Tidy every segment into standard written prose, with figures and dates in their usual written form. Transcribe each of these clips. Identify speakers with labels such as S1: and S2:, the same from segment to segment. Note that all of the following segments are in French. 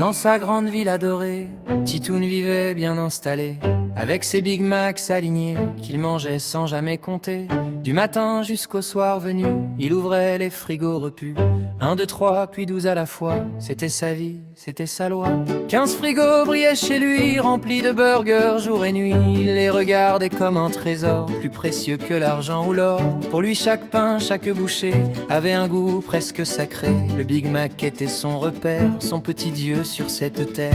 S1: Dans sa grande ville adorée, Titoun vivait bien installé, avec ses Big Macs alignés, qu'il mangeait sans jamais compter. Du matin jusqu'au soir venu, il ouvrait les frigos repus. 1, 2, 3, puis 12 à la fois, c'était sa vie, c'était sa loi. 15 frigos brillaient chez lui, remplis de burgers jour et nuit. Il les regardait comme un trésor, plus précieux que l'argent ou l'or. Pour lui chaque pain, chaque bouchée avait un goût presque sacré. Le Big Mac était son repère, son petit dieu sur cette terre.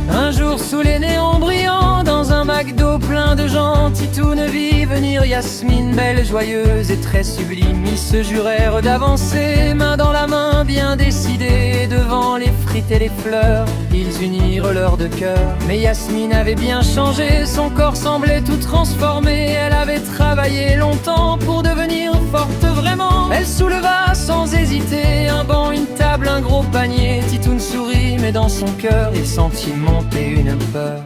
S1: Un jour sous les néons brillants, dans un McDo plein de gens, Titoun vit venir Yasmine, belle, joyeuse et très sublime. Ils se jurèrent d'avancer, main dans la main, bien décidés. Devant les frites et les fleurs, ils unirent leurs deux cœurs. Mais Yasmine avait bien changé, son corps semblait tout transformé. Elle avait travaillé longtemps pour devenir forte vraiment. Elle souleva sans hésiter un banc, une table, un gros panier. Titoun sourit, mais dans son cœur il sentit monter une peur.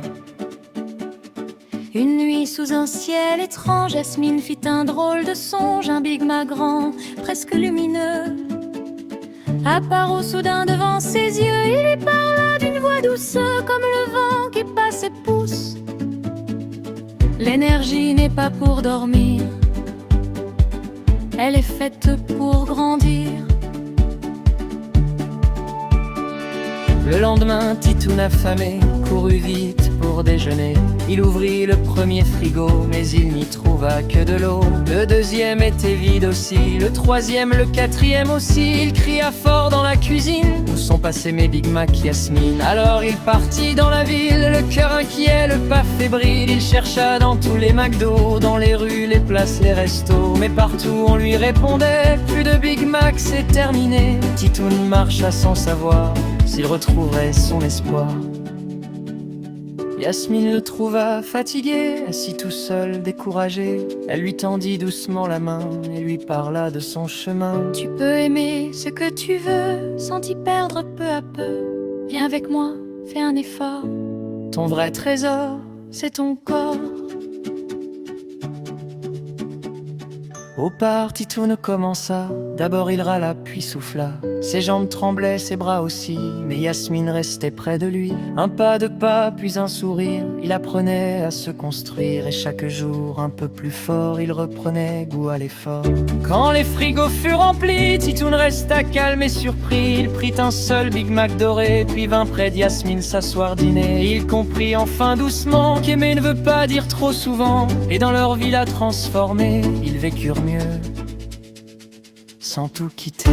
S2: Une nuit sous un ciel étrange, Yasmine fit un drôle de songe. Un Big Mac grand, presque lumineux, apparut soudain devant ses yeux. Il lui parla d'une voix douce, comme le vent qui passe et pousse. L'énergie n'est pas pour dormir, elle est faite pour grandir.
S1: Le lendemain, Titoun affamé courut vite pour déjeuner. Il ouvrit le premier frigo, mais il n'y trouva que de l'eau. Le deuxième était vide aussi, le troisième, le quatrième aussi. Il cria fort dans la cuisine: où sont passés mes Big Mac, Yasmine? Alors il partit dans la ville, le cœur inquiet, le pas fébrile. Il chercha dans tous les McDo, dans les rues, les places, les restos. Mais partout on lui répondait: plus de Big Mac, c'est terminé. Titoun marcha sans savoir s'il retrouverait son espoir. Yasmine le trouva fatigué, assis tout seul, découragé. Elle lui tendit doucement la main et lui parla de son chemin.
S2: Tu peux aimer ce que tu veux, sans t'y perdre peu à peu. Viens avec moi, fais un effort.
S1: Ton vrai trésor,
S2: c'est ton corps.
S1: Au part, Titoun commença. D'abord il râla, puis souffla. Ses jambes tremblaient, ses bras aussi, mais Yasmine restait près de lui. Un pas de pas, puis un sourire. Il apprenait à se construire, et chaque jour un peu plus fort, il reprenait goût à l'effort. Quand les frigos furent remplis, Titoun resta calme et surpris. Il prit un seul Big Mac doré, puis vint près de Yasmine s'asseoir dîner. Il comprit enfin doucement qu'aimer ne veut pas dire trop souvent. Et dans leur vie la transformée, ils vécurent mieux sans tout quitter.